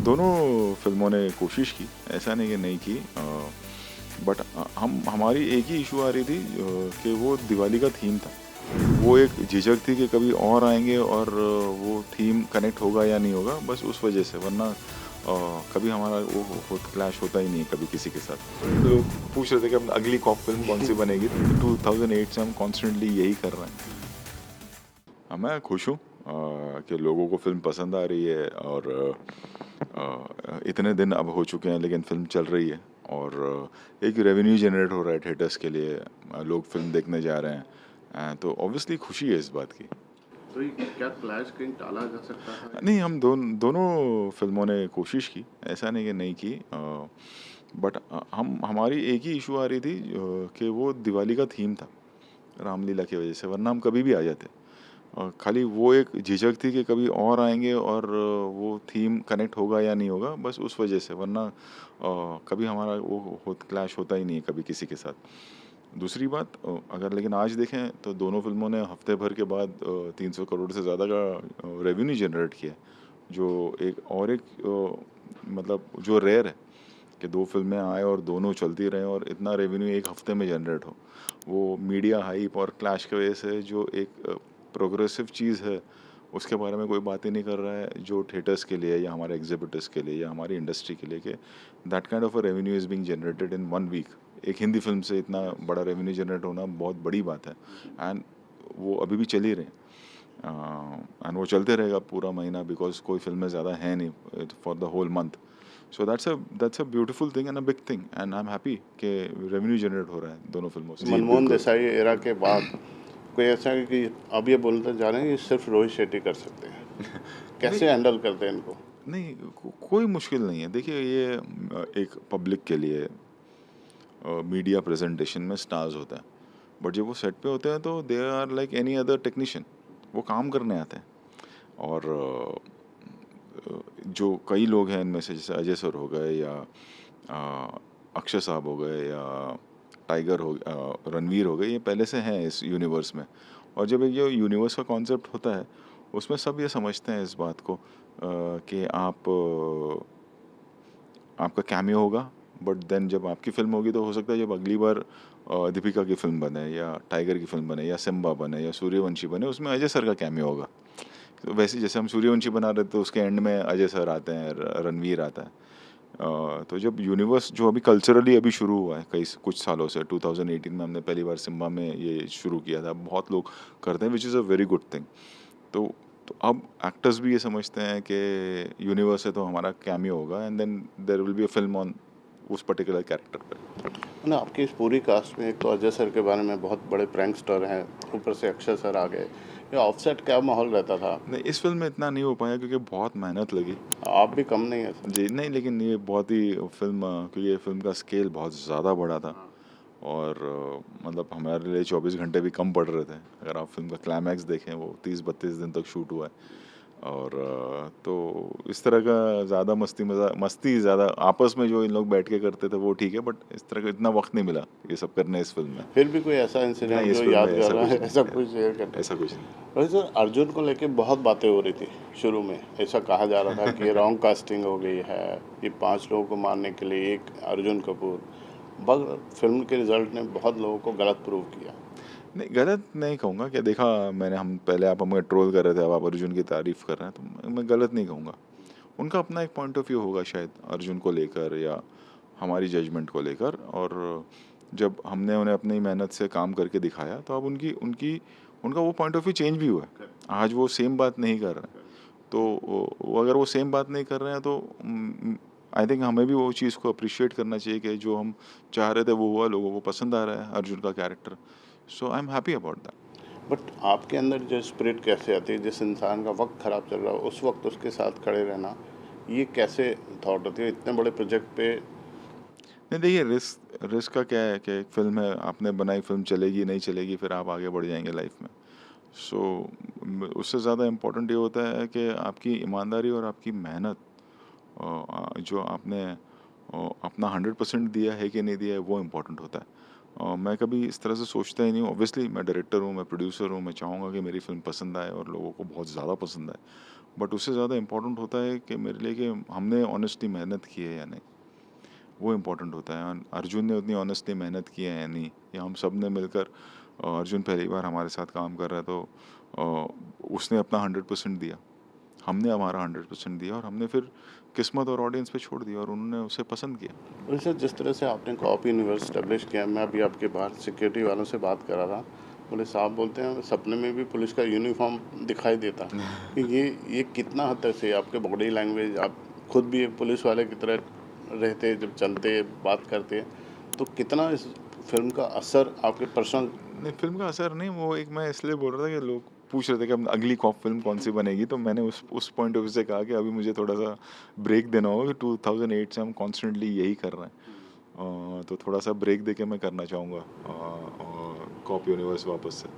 दोनों फ़िल्मों ने कोशिश की, ऐसा नहीं कि नहीं की बट हम हमारी एक ही इशू आ रही थी कि वो दिवाली का थीम था। वो एक झिझक थी कि कभी और आएँगे और वो थीम कनेक्ट होगा या नहीं होगा, बस उस वजह से, वरना कभी हमारा वो क्लैश होता ही नहीं है कभी किसी के साथ। लोग पूछ रहे थे कि अब अगली कॉप फ़िल्म कौन-सी बनेगी, 2008 से हम कॉन्स्टेंटली यही कर रहे हैं। मैं खुश हूँ कि लोगों को फ़िल्म पसंद आ रही है और इतने दिन अब हो चुके हैं लेकिन फ़िल्म चल रही है और एक रेवेन्यू जनरेट हो रहा है थिएटर्स के लिए। लोग फ़िल्म देखने जा रहे हैं। तो ऑब्वियसली खुशी है इस बात की। तो ये क्या क्लैश कहीं टाला जा सकता था? नहीं, हम दोनों फ़िल्मों ने कोशिश की, ऐसा नहीं कि नहीं की बट हम हमारी एक ही इशू आ रही थी कि वो दिवाली का थीम था, रामलीला की वजह से, वरना हम कभी भी आ जाते। खाली वो एक झिझक थी कि कभी और आएँगे और वो थीम कनेक्ट होगा या नहीं होगा, बस उस वजह से, वरना कभी हमारा वो क्लैश होता ही नहीं है कभी किसी के साथ। दूसरी बात अगर लेकिन आज देखें तो दोनों फ़िल्मों ने हफ़्ते भर के बाद 300 करोड़ से ज़्यादा का रेवेन्यू जनरेट किया है, जो एक मतलब जो रेयर है कि 2 फ़िल्में आएँ और दोनों चलती रहें और इतना रेवेन्यू 1 हफ़्ते में जनरेट हो। वो मीडिया हाइप और क्लैश की वजह से जो एक प्रोग्रेसिव चीज़ है, उसके बारे में कोई बात ही नहीं कर रहा है, जो थिएटर्स के लिए या हमारे एग्ज़िबिटर्स के लिए या हमारी इंडस्ट्री के लिए, कि that kind of a revenue is being generated in 1 week. एक हिंदी फ़िल्म से इतना बड़ा रेवेन्यू जनरेट होना बहुत बड़ी बात है एंड वो अभी भी चल ही रहे हैं एंड वो चलते रहेगा पूरा महीना बिकॉज़ कोई फ़िल्में ज़्यादा हैं नहीं for the whole month. So that's a beautiful thing and a big thing and I am happy कि रेवेन्यू जनरेट हो रहा है दोनों फ़िल्मों से। जी, मनमोहन बिल्कुल। देसाई एरा के बाद कोई ऐसा है कि अब ये बोलते जा रहे हैं कि सिर्फ रोहित शेट्टी कर सकते हैं। नहीं, कैसे हैंडल करते हैं इनको? नहीं कोई मुश्किल नहीं है। देखिए ये एक पब्लिक के लिए मीडिया प्रेजेंटेशन में स्टार्स होता है, बट जब वो सेट पे होते हैं तो they are like any other technician, वो काम करने आते हैं। और जो कई लोग हैं इनमें से, जैसे अजय सर हो गए या अक्षय साहब हो गए या टाइगर रणवीर हो गए, ये पहले से हैं इस यूनिवर्स में। और जब एक जो यूनिवर्स का कॉन्सेप्ट होता है उसमें सब ये समझते हैं इस बात को कि आपका कैमियो होगा, बट देन जब आपकी फ़िल्म होगी तो हो सकता है जब अगली बार दीपिका की फ़िल्म बने या टाइगर की फ़िल्म बने या सिम्बा बने या सूर्यवंशी बने, उसमें अजय सर का कैमियो होगा। तो वैसे जैसे हम सूर्यवंशी बना रहे थे तो उसके एंड में अजय सर आते हैं, रणवीर आता है। तो जब यूनिवर्स जो अभी कल्चरली अभी शुरू हुआ है कई कुछ सालों से, 2018 में हमने पहली बार सिम्बा में ये शुरू किया था, बहुत लोग करते हैं which is a very good thing. तो तो अब एक्टर्स भी ये समझते हैं कि यूनिवर्स है तो हमारा कैमियो होगा and then there will be a film on उस पर्टिकुलर कैरेक्टर पे। ना आपकी इस पूरी कास्ट में एक तो अजय सर के बारे में बहुत बड़े प्रैंकस्टर हैं, ऊपर से अक्षय सर आ गए। ये ऑफसेट क्या माहौल रहता था? नहीं, इस फिल्म में इतना नहीं हो पाया क्योंकि बहुत मेहनत लगी। आप भी कम नहीं है सर। जी, नहीं, लेकिन ये बहुत ही फिल्म क्योंकि ये फिल्म का स्केल बहुत ज़्यादा बड़ा था और मतलब हमारे लिए 24 घंटे भी कम पड़ रहे थे। अगर आप फिल्म का क्लाइमैक्स देखें वो 30-32 दिन तक शूट हुआ है और तो इस तरह का ज़्यादा मस्ती ज़्यादा आपस में जो इन लोग बैठ के करते थे वो ठीक है, बट इस तरह का इतना वक्त नहीं मिला ये सब करने इस फिल्म में। फिर भी कोई ऐसा इंसिडेंट नहीं, इस जो फिल्म में ऐसा यादगार है, कुछ नहीं ऐसा है, कुछ शेयर करते हैं? ऐसा कुछ नहीं। वैसे सर अर्जुन को लेके बहुत बातें हो रही थी शुरू में। ऐसा कहा जा रहा था कि ये रॉन्ग कास्टिंग हो गई है, ये 5 लोगों को मारने के लिए एक अर्जुन कपूर। मगर फिल्म के रिजल्ट ने बहुत लोगों को गलत प्रूव किया। नहीं, गलत नहीं कहूँगा कि देखा मैंने, हम पहले आप हमें ट्रोल कर रहे थे, अब आप अर्जुन की तारीफ़ कर रहे हैं, तो मैं गलत नहीं कहूँगा। उनका अपना एक पॉइंट ऑफ व्यू होगा शायद अर्जुन को लेकर या हमारी जजमेंट को लेकर, और जब हमने उन्हें अपनी मेहनत से काम करके दिखाया तो अब उनकी उनकी उनका वो पॉइंट ऑफ व्यू चेंज भी हुआ है। आज वो सेम बात नहीं कर रहे हैं, तो वो अगर वो सेम बात नहीं कर रहे हैं तो आई थिंक हमें भी वो चीज़ को अप्रिशिएट करना चाहिए कि जो हम चाह रहे थे वो हुआ, लोगों को पसंद आ रहा है अर्जुन का character. So I am happy about that. But आपके अंदर जो स्पिरिट कैसे आती है, जिस इंसान का वक्त ख़राब चल रहा हो उस वक्त उसके साथ खड़े रहना, ये कैसे थॉट होती है इतने बड़े प्रोजेक्ट पे? नहीं, देखिए रिस्क रिस्क का क्या है कि एक फ़िल्म है, आपने बनाई, फ़िल्म चलेगी नहीं चलेगी, फिर आप आगे बढ़ जाएंगे लाइफ में। सो उससे ज़्यादा इम्पोर्टेंट ये होता है कि आपकी ईमानदारी और आपकी मेहनत, जो आपने अपना 100% दिया है कि नहीं दिया है, वो इम्पोर्टेंट होता है। मैं कभी इस तरह से सोचता ही नहीं हूँ। ऑब्वियसली मैं डायरेक्टर हूँ, मैं प्रोड्यूसर हूँ, मैं चाहूँगा कि मेरी फ़िल्म पसंद आए और लोगों को बहुत ज़्यादा पसंद आए। बट उससे ज़्यादा इम्पोर्टेंट होता है कि मेरे लिए कि हमने ऑनेस्टली मेहनत की है या नहीं, वो इम्पोर्टेंट होता है। अर्जुन ने उतनी ऑनेस्टली मेहनत की है या नहीं, या हम सब ने मिलकर अर्जुन पहली बार हमारे साथ काम कर रहा है तो उसने अपना 100% दिया, हमने हमारा 100% दिया और हमने फिर किस्मत और ऑडियंस पे छोड़ दिया और उन्होंने उसे पसंद किया। और सर जिस तरह से आपने कॉप यूनिवर्स स्टैब्लिश किया, मैं अभी आपके बाहर सिक्योरिटी वालों से बात कर रहा था, बोले साहब बोलते हैं सपने में भी पुलिस का यूनिफॉर्म दिखाई देता। कि ये कितना हद तक से आपके बॉडी लैंग्वेज, आप खुद भी एक पुलिस वाले की तरह रहते, जब चलते बात करते, तो कितना इस फिल्म का असर आपके पर्सनल। नहीं, फ़िल्म का असर नहीं, वो एक मैं इसलिए बोल रहा था कि लोग पूछ रहे थे कि अब अगली कॉप फ़िल्म कौन-सी बनेगी, तो मैंने उस पॉइंट ऑफ व्यू से कहा कि अभी मुझे थोड़ा-सा ब्रेक देना होगा कि 2008 से हम कॉन्स्टेंटली यही कर रहे हैं। तो थोड़ा-सा ब्रेक देके मैं करना चाहूँगा कॉप यूनिवर्स वापस से।